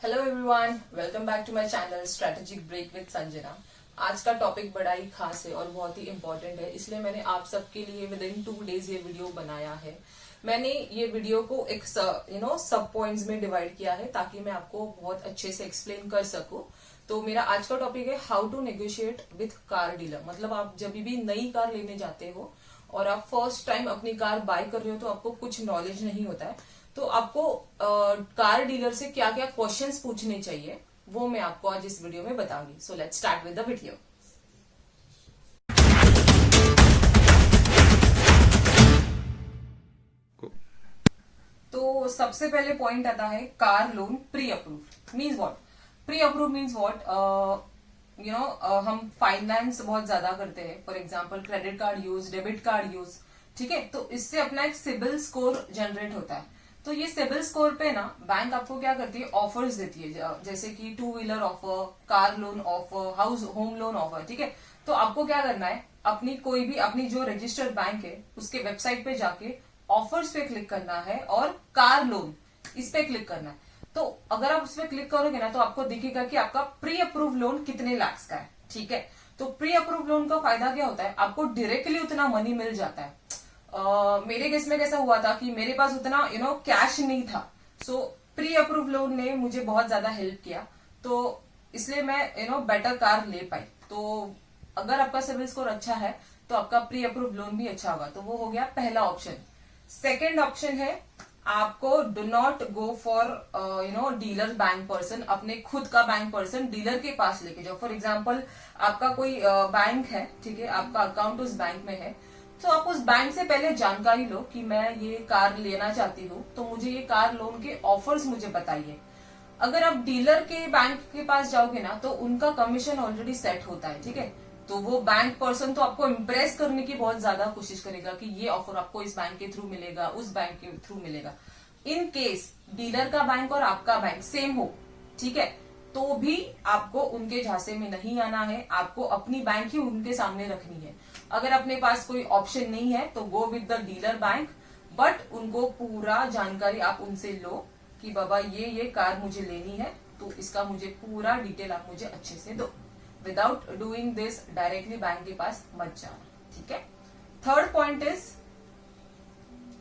Hello everyone, welcome back to my channel strategic break with Sanjana. आज का topic बड़ा ही खास है और बहुत ही इम्पोर्टेंट है, इसलिए मैंने आप सबके लिए विद इन 2 डेज ये वीडियो बनाया है। मैंने ये वीडियो को एक सब पॉइंट्स में डिवाइड किया है ताकि मैं आपको बहुत अच्छे से एक्सप्लेन कर सकूं। तो मेरा आज का टॉपिक है how to negotiate with car dealer. मतलब आप जब भी नई कार लेने जाते हो और आप फर्स्ट टाइम अपनी कार बाय कर रहे हो तो आपको कुछ नॉलेज नहीं होता है, तो आपको कार डीलर से क्या क्या क्वेश्चंस पूछने चाहिए वो मैं आपको आज इस वीडियो में बताऊंगी। So let's start with the video. तो सबसे पहले पॉइंट आता है car loan pre approve means what. Pre approve means what, हम फाइनेंस बहुत ज्यादा करते हैं, for example credit card use, debit card use, ठीक है। तो इससे अपना एक सिबिल स्कोर जनरेट होता है। तो ये सिबिल स्कोर पे ना बैंक आपको क्या करती है, ऑफर्स देती है, जैसे कि 2 wheeler offer, car loan offer, house home loan offer, ठीक है। तो आपको क्या करना है, अपनी कोई भी अपनी जो रजिस्टर्ड बैंक है उसके वेबसाइट पे जाके ऑफर्स पे क्लिक करना है और कार लोन इस पे क्लिक करना है। तो अगर आप उस पर क्लिक करोगे ना तो आपको दिखेगा कि आपका प्री अप्रूव लोन कितने लाख का है, ठीक है। तो प्री अप्रूव लोन का फायदा क्या होता है, आपको डायरेक्टली उतना मनी मिल जाता है। मेरे केस में कैसा हुआ था कि मेरे पास उतना कैश नहीं था, सो प्री अप्रूव लोन ने मुझे बहुत ज्यादा हेल्प किया, तो इसलिए मैं बेटर कार ले पाई। तो अगर आपका सिबिल स्कोर अच्छा है तो आपका प्री अप्रूव लोन भी अच्छा होगा। तो वो हो गया पहला ऑप्शन। सेकेंड ऑप्शन है आपको do not go for dealer bank person. अपने खुद का बैंक पर्सन डीलर के पास लेके जाओ। फॉर एग्जाम्पल आपका कोई बैंक है, ठीक है, आपका अकाउंट उस बैंक में है, तो आप उस बैंक से पहले जानकारी लो कि मैं ये कार लेना चाहती हूँ, तो मुझे ये कार लोन के ऑफर्स मुझे बताइए। अगर आप डीलर के बैंक के पास जाओगे ना तो उनका कमीशन ऑलरेडी सेट होता है, ठीक है। तो वो बैंक पर्सन तो आपको इम्प्रेस करने की बहुत ज्यादा कोशिश करेगा कि ये ऑफर आपको इस बैंक के थ्रू मिलेगा, उस बैंक के थ्रू मिलेगा। इन केस डीलर का बैंक और आपका बैंक सेम हो, ठीक है, तो भी आपको उनके झांसे में नहीं आना है, आपको अपनी बैंक ही उनके सामने रखनी है। अगर अपने पास कोई ऑप्शन नहीं है तो go with the dealer bank, but उनको पूरा जानकारी आप उनसे लो कि बाबा ये कार मुझे लेनी है, तो इसका मुझे पूरा डिटेल आप मुझे अच्छे से दो। Without doing this directly bank के पास मत जाना, ठीक है। Third point is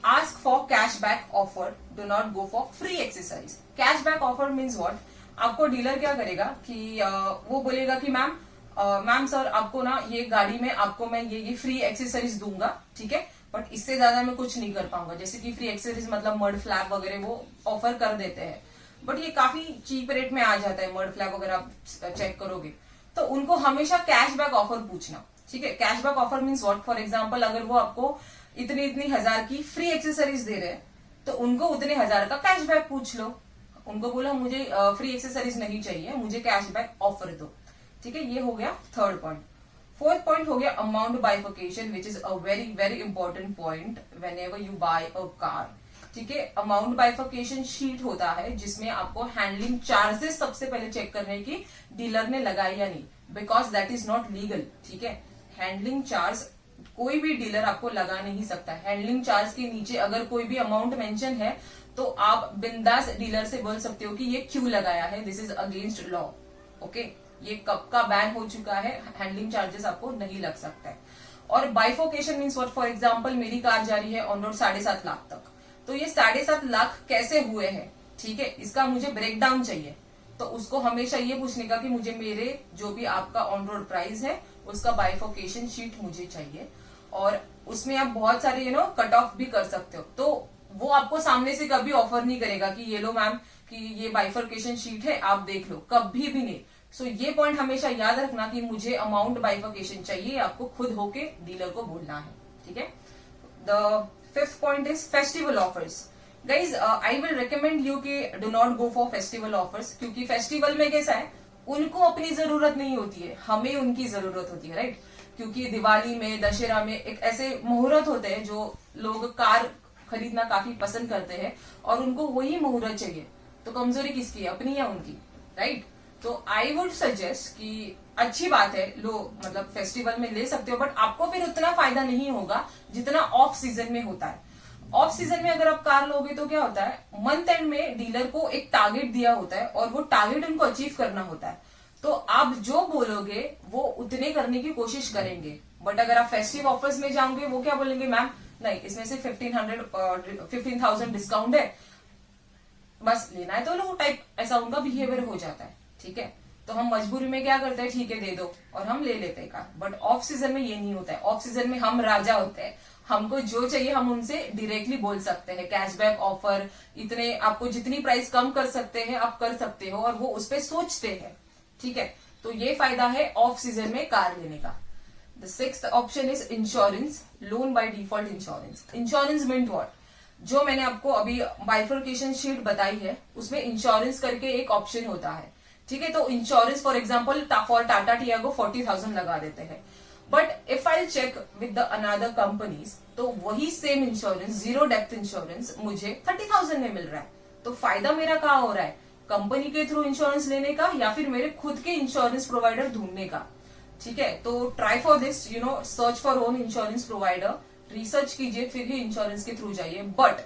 ask for cashback offer, do not go for free accessories. Cashback offer means what, आपको डीलर क्या करेगा कि वो बोलेगा कि मैम सर आपको ना ये गाड़ी में आपको मैं ये फ्री एक्सेसरीज दूंगा, ठीक है, बट इससे ज्यादा मैं कुछ नहीं कर पाऊंगा। जैसे कि फ्री एक्सेसरीज मतलब मड फ्लैप वगैरह वो ऑफर कर देते हैं, बट ये काफी चीप रेट में आ जाता है। मड फ्लैप वगैरह आप चेक करोगे तो उनको हमेशा कैशबैक ऑफर पूछना, ठीक है। Cashback offer means what, for example अगर वो आपको इतनी इतनी हजार की फ्री एक्सेसरीज दे रहे हैं तो उनको उतने हजार का कैशबैक पूछ लो। उनको बोलो मुझे फ्री एक्सेसरीज नहीं चाहिए, मुझे कैशबैक ऑफर दो, ठीक है। ये हो गया थर्ड पॉइंट। फोर्थ पॉइंट हो गया amount bifurcation, which is a very very important point when you buy a car, ठीक है। अमाउंट बाइफिकेशन शीट होता है जिसमें आपको हैंडलिंग चार्जेस सबसे पहले चेक करने की डीलर ने लगाए या नहीं, because that is not legal, ठीक है। हैंडलिंग चार्ज कोई भी डीलर आपको लगा नहीं सकता। हैंडलिंग चार्ज के नीचे अगर कोई भी अमाउंट मेंशन है तो आप बिंदास डीलर से बोल सकते हो कि ये क्यों लगाया है, this is against law, okay. ये कब का बैन हो चुका है, हैंडलिंग चार्जेस आपको नहीं लग सकता है। और bifurcation means what, for example मेरी कार जा रही है ऑन रोड 7.5 लाख तक, तो ये 7.5 लाख कैसे हुए हैं, ठीक है, इसका मुझे ब्रेकडाउन चाहिए। तो उसको हमेशा ये पूछने का कि मुझे मेरे जो भी आपका ऑन रोड प्राइस है उसका बाइफोकेशन शीट मुझे चाहिए, और उसमें आप बहुत सारे कट ऑफ भी कर सकते हो। तो वो आपको सामने से कभी ऑफर नहीं करेगा कि ये लो मैम कि ये बाइफोकेशन शीट है आप देख लो, कभी भी नहीं। सो ये पॉइंट हमेशा याद रखना कि मुझे अमाउंट बाइफिकेशन चाहिए, आपको खुद होके डीलर को बोलना है, ठीक है। The fifth point is festival offers. Guys I will recommend you कि do not go for festival offers, क्योंकि फेस्टिवल में कैसा है, उनको अपनी जरूरत नहीं होती है, हमें उनकी जरूरत होती है, राइट। क्योंकि दिवाली में, दशहरा में एक ऐसे मुहूर्त होते हैं जो लोग कार खरीदना काफी पसंद करते हैं और उनको वही मुहूर्त चाहिए। तो कमजोरी किसकी है, अपनी या उनकी, राइट। तो आई वुड सजेस्ट कि अच्छी बात है लो, मतलब फेस्टिवल में ले सकते हो, बट आपको फिर उतना फायदा नहीं होगा जितना ऑफ सीजन में होता है। ऑफ सीजन में अगर आप कार लोगे तो क्या होता है, मंथ एंड में डीलर को एक टारगेट दिया होता है और वो टारगेट उनको अचीव करना होता है, तो आप जो बोलोगे वो उतने करने की कोशिश करेंगे। बट अगर आप फेस्टिव ऑफर्स में जाओगे, वो क्या बोलेंगे, मैम नहीं इसमें से 15,000 डिस्काउंट है, बस लेना है तो लो टाइप, ऐसा उनका बिहेवियर हो जाता है। ठीक है, तो हम मजबूरी में क्या करते हैं, ठीक है दे दो, और हम ले लेते हैं कार। बट ऑफ सीजन में ये नहीं होता है। ऑफ सीजन में हम राजा होते हैं, हमको जो चाहिए हम उनसे डायरेक्टली बोल सकते हैं, कैशबैक ऑफर, इतने आपको जितनी प्राइस कम कर सकते हैं आप कर सकते हो, और वो उस पर सोचते हैं। ठीक है, तो ये फायदा है ऑफ सीजन में कार लेने का। The sixth option is insurance, loan by default insurance. Insurance mean what, जो मैंने आपको अभी बाइफर्केशन शीट बताई है उसमें इंश्योरेंस करके एक ऑप्शन होता है। ठीक है, तो insurance for example for Tata Tiago 40,000 लगा देते हैं, but if I check with the another companies तो वही same insurance, zero depth insurance मुझे 30,000 में मिल रहा है। तो फायदा मेरा कहाँ हो रहा है, कंपनी के थ्रू इंश्योरेंस लेने का या फिर मेरे खुद के इंश्योरेंस प्रोवाइडर ढूंढने का। ठीक है, तो try for this, search for own insurance provider, research कीजिए फिर ही इंश्योरेंस के थ्रू जाइए। बट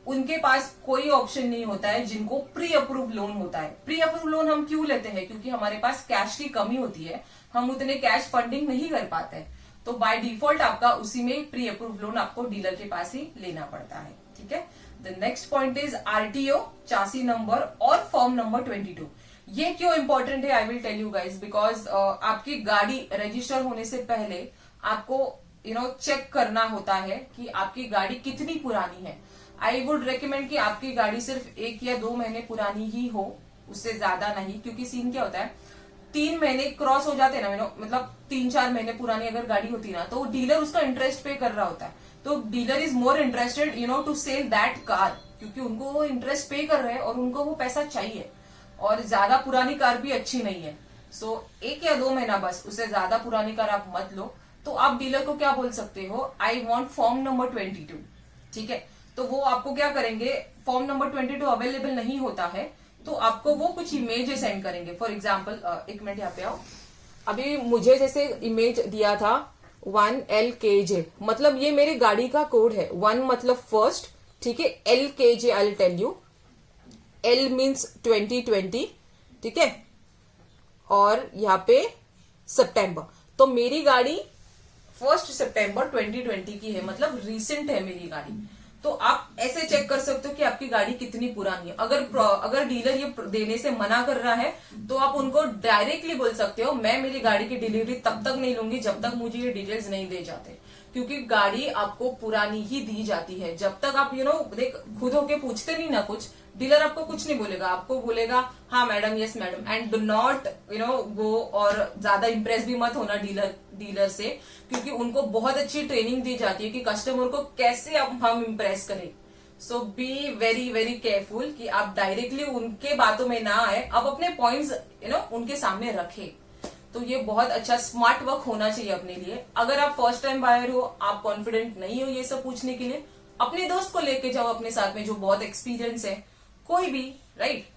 उनके पास कोई ऑप्शन नहीं होता है जिनको प्री अप्रूव लोन होता है। प्री अप्रूव लोन हम क्यों लेते हैं, क्योंकि हमारे पास कैश की कमी होती है, हम उतने कैश फंडिंग नहीं कर पाते, तो बाय डिफॉल्ट आपका उसी में प्री अप्रूव लोन आपको डीलर के पास ही लेना पड़ता है। ठीक है, the next point is RTO, chassis number और फॉर्म नंबर 22। ये क्यों इंपॉर्टेंट है, I will tell you guys, because आपकी गाड़ी रजिस्टर होने से पहले आपको चेक करना होता है कि आपकी गाड़ी कितनी पुरानी है। आई वुड रेकमेंड कि आपकी गाड़ी सिर्फ 1 या 2 महीने पुरानी ही हो, उससे ज्यादा नहीं, क्योंकि सीन क्या होता है, 3 महीने क्रॉस हो जाते हैं ना, मतलब 3-4 महीने पुरानी अगर गाड़ी होती ना तो डीलर उसका इंटरेस्ट पे कर रहा होता है, तो dealer is more interested to sell that car, क्योंकि उनको वो इंटरेस्ट पे कर रहे हैं और उनको वो पैसा चाहिए, और ज्यादा पुरानी कार भी अच्छी नहीं है। सो 1 या 2 महीना बस, उससे ज्यादा पुरानी कार आप मत लो। तो आप डीलर को क्या बोल सकते हो, आई वॉन्ट फॉर्म नंबर 22। ठीक है, तो वो आपको क्या करेंगे, फॉर्म नंबर 22 अवेलेबल नहीं होता है तो आपको वो कुछ इमेज सेंड करेंगे। फॉर एग्जाम्पल, एक मिनट यहाँ पे आओ, अभी मुझे जैसे इमेज दिया था 1LKJ, मतलब ये मेरी गाड़ी का कोड है। 1 मतलब फर्स्ट, ठीक है, LKJ I will tell you, L means 2020, ठीक है, और यहाँ पे सितंबर, तो मेरी गाड़ी 1 सितंबर 2020 की है, मतलब रिसेंट है मेरी गाड़ी। तो आप ऐसे चेक कर सकते हो कि आपकी गाड़ी कितनी पुरानी है। अगर डीलर ये देने से मना कर रहा है तो आप उनको डायरेक्टली बोल सकते हो, मैं मेरी गाड़ी की डिलीवरी तब तक नहीं लूंगी जब तक मुझे ये डिटेल्स नहीं दे जाते, क्योंकि गाड़ी आपको पुरानी ही दी जाती है। जब तक आप देख खुद होके पूछते नहीं ना कुछ, डीलर आपको कुछ नहीं बोलेगा, आपको बोलेगा हाँ madam, yes madam, and do not गो और ज्यादा इंप्रेस भी मत होना डीलर से, क्योंकि उनको बहुत अच्छी ट्रेनिंग दी जाती है कि कस्टमर को कैसे हम इंप्रेस करें। सो बी वेरी वेरी केयरफुल कि आप डायरेक्टली उनके बातों में ना आए, आप अपने पॉइंट्स उनके सामने रखें। तो ये बहुत अच्छा स्मार्ट वर्क होना चाहिए अपने लिए। अगर आप फर्स्ट टाइम बायर हो, आप कॉन्फिडेंट नहीं हो ये सब पूछने के लिए, अपने दोस्त को लेके जाओ अपने साथ में जो बहुत एक्सपीरियंस है, कोई भी, राइट।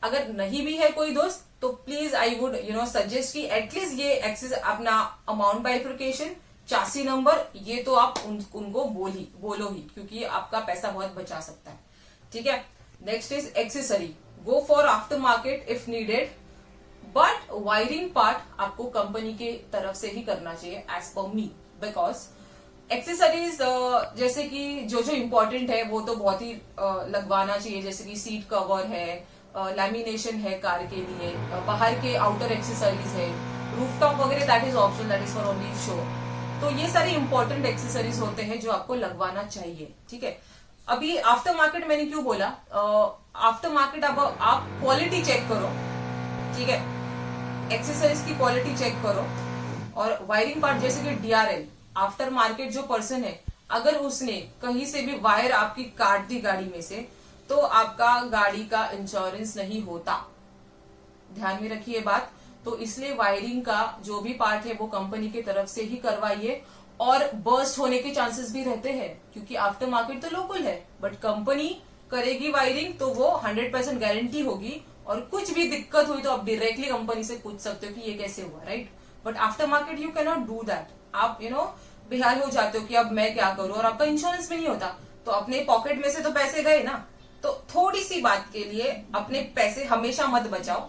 अगर नहीं भी है कोई दोस्त तो प्लीज आई वुड सजेस्ट कि एटलीस्ट ये एक्सेस अपना अमाउंट बाइफर्केशन, चासी नंबर, ये तो आप उनको बोलो ही, क्योंकि आपका पैसा बहुत बचा सकता है। ठीक है, next is accessory, go for after market if needed, but wiring part आपको कंपनी के तरफ से ही करना चाहिए as per me, because accessories जैसे कि जो इम्पोर्टेंट है वो तो बहुत ही लगवाना चाहिए, जैसे कि सीट कवर है, लैमिनेशन है कार के लिए, बाहर के आउटर एक्सेसरीज है, रूफटॉप वगैरह, that is optional, that is for only show. तो ये सारी इंपॉर्टेंट एक्सेसरीज होते हैं जो आपको लगवाना चाहिए। ठीक है, अभी आफ्टर मार्केट मैंने क्यों बोला, आफ्टर मार्केट अब आप क्वालिटी चेक करो, ठीक है, एक्सेसरीज की क्वालिटी चेक करो, और वायरिंग पार्ट जैसे कि डीआरएल, आफ्टर मार्केट जो पर्सन है अगर उसने कहीं से भी वायर आपकी काट दी गाड़ी में से तो आपका गाड़ी का इंश्योरेंस नहीं होता, ध्यान में रखिए बात। तो इसलिए वायरिंग का जो भी पार्ट है वो कंपनी की तरफ से ही करवाइए, और बर्स्ट होने के चांसेस भी रहते हैं क्योंकि आफ्टर मार्केट तो लोकल है, बट कंपनी करेगी वायरिंग तो वो 100% गारंटी होगी, और कुछ भी दिक्कत हुई तो आप डायरेक्टली कंपनी से पूछ सकते हो कि ये कैसे हुआ, right. But after market you can not do that, आप बेहाल हो जाते हो कि अब मैं क्या करूं, और आपका इंश्योरेंस भी नहीं होता। तो अपने पॉकेट में से तो पैसे गए ना। तो थोड़ी सी बात के लिए अपने पैसे हमेशा मत बचाओ,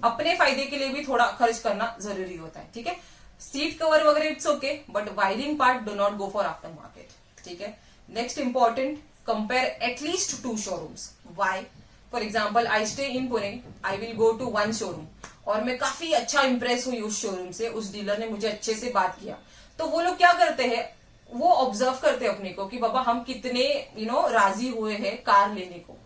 अपने फायदे के लिए भी थोड़ा खर्च करना जरूरी होता है, ठीक है। सीट कवर वगैरह it's okay, but wiring part do not go for after market, ठीक है। Next important, compare at least 2 showrooms. Why? For example I stay in Pune, I will go to 1 showroom और मैं काफी अच्छा इंप्रेस हुई उस शोरूम से, उस डीलर ने मुझे अच्छे से बात किया। तो वो लोग क्या करते हैं, वो ऑब्जर्व करते हैं अपने को कि बाबा हम कितने राजी हुए हैं कार लेने को।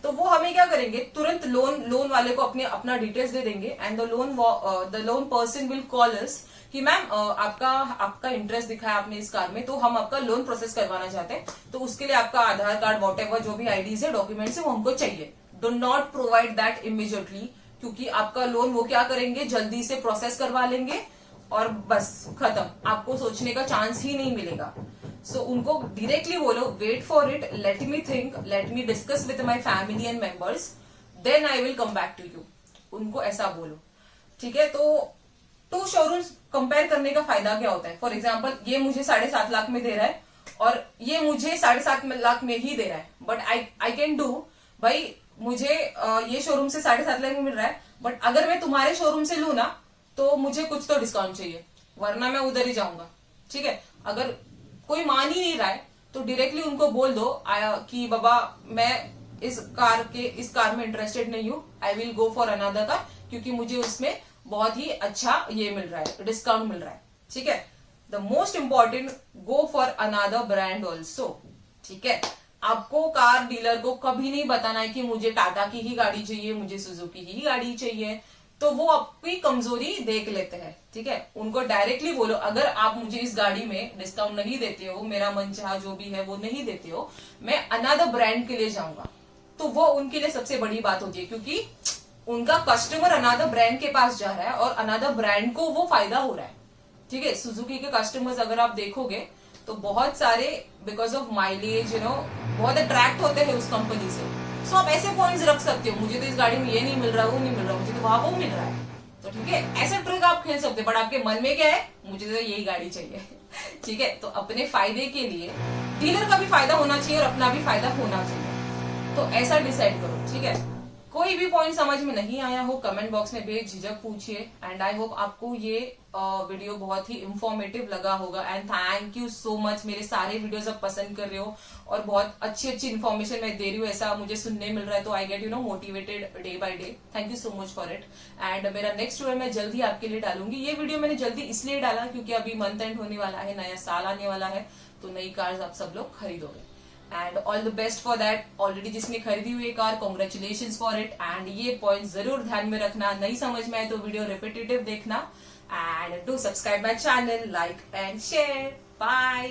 तो वो हमें क्या करेंगे, तुरंत लोन वाले को अपना डिटेल्स दे देंगे and the loan person will call अस कि मैम आपका इंटरेस्ट दिखाया आपने इस कार में, तो हम आपका लोन प्रोसेस करवाना चाहते हैं, तो उसके लिए आपका आधार कार्ड वॉटएवर जो भी आईडीज है, डॉक्यूमेंट्स है, वो हमको चाहिए। Do not provide that immediately, क्योंकि आपका लोन वो क्या करेंगे, जल्दी से प्रोसेस करवा लेंगे और बस खत्म, आपको सोचने का चांस ही नहीं मिलेगा। सो उनको डायरेक्टली बोलो, wait for it, let me think, let me discuss with my family and members, then I will come back to you. उनको ऐसा बोलो, ठीक है। तो 2 शोरूम्स कंपेयर करने का फायदा क्या होता है? फॉर एग्जाम्पल ये मुझे 7.5 लाख में दे रहा है और ये मुझे 7.5 लाख में ही दे रहा है, बट आई कैन डू, भाई मुझे ये शोरूम से 7.5 लाख में मिल रहा है, बट अगर मैं तुम्हारे शोरूम से लू ना तो मुझे कुछ तो डिस्काउंट चाहिए, वरना मैं उधर ही जाऊंगा, ठीक है। अगर कोई मान ही नहीं रहा है तो डायरेक्टली उनको बोल दो कि बाबा मैं इस कार में इंटरेस्टेड नहीं हूं, आई will go for another car, क्योंकि मुझे उसमें बहुत ही अच्छा ये मिल रहा है, डिस्काउंट मिल रहा है, ठीक है। The most important, go for another brand also, ठीक है। आपको कार डीलर को कभी नहीं बताना है कि मुझे टाटा की ही गाड़ी चाहिए, मुझे सुजुकी की ही गाड़ी चाहिए, तो वो आपकी कमजोरी देख लेते हैं, ठीक है। उनको डायरेक्टली बोलो, अगर आप मुझे इस गाड़ी में डिस्काउंट नहीं देते हो, मेरा मनचाहा जो भी है वो नहीं देते हो, मैं अनदर ब्रांड के लिए जाऊंगा। तो वो उनके लिए सबसे बड़ी बात होती है, क्योंकि उनका कस्टमर अनदर ब्रांड के पास जा रहा है और अनदर ब्रांड को वो फायदा हो रहा है, ठीक है। सुजुकी के कस्टमर्स अगर आप देखोगे तो बहुत सारे बिकॉज ऑफ माइलेज बहुत अट्रैक्ट होते हैं उस कंपनी से। सो आप ऐसे पॉइंट्स रख सकते हो, मुझे तो इस गाड़ी में ये नहीं मिल रहा, वो नहीं मिल रहा, मुझे तो वहां वो मिल रहा है, तो ठीक है, ऐसे ट्रिक आप खेल सकते हो। बट आपके मन में क्या है, मुझे तो यही गाड़ी चाहिए, ठीक है। तो अपने फायदे के लिए डीलर का भी फायदा होना चाहिए और अपना भी फायदा होना चाहिए, तो ऐसा डिसाइड करो, ठीक है। कोई भी पॉइंट समझ में नहीं आया हो, कमेंट बॉक्स में बेझिझक पूछिए। एंड आई होप आपको ये वीडियो बहुत ही इंफॉर्मेटिव लगा होगा। And thank you so much, मेरे सारे वीडियोस आप पसंद कर रहे हो और बहुत अच्छी अच्छी इन्फॉर्मेशन मैं दे रही हूँ, ऐसा मुझे सुनने मिल रहा है, तो I get motivated day by day. Thank you so much for it. And मेरा नेक्स्ट वीडियो मैं जल्दी आपके लिए डालूंगी। ये वीडियो मैंने जल्दी इसलिए डाला क्योंकि अभी मंथ एंड होने वाला है, नया साल आने वाला है, तो नई कार्स आप सब लोग खरीदोगे। And all the best for that. Already जिसने खरीदी हुई है car, congratulation for it. And ये पॉइंट जरूर ध्यान में रखना, नहीं समझ में आए तो वीडियो रिपीटेटिव देखना। And do subscribe my channel, like and share. Bye.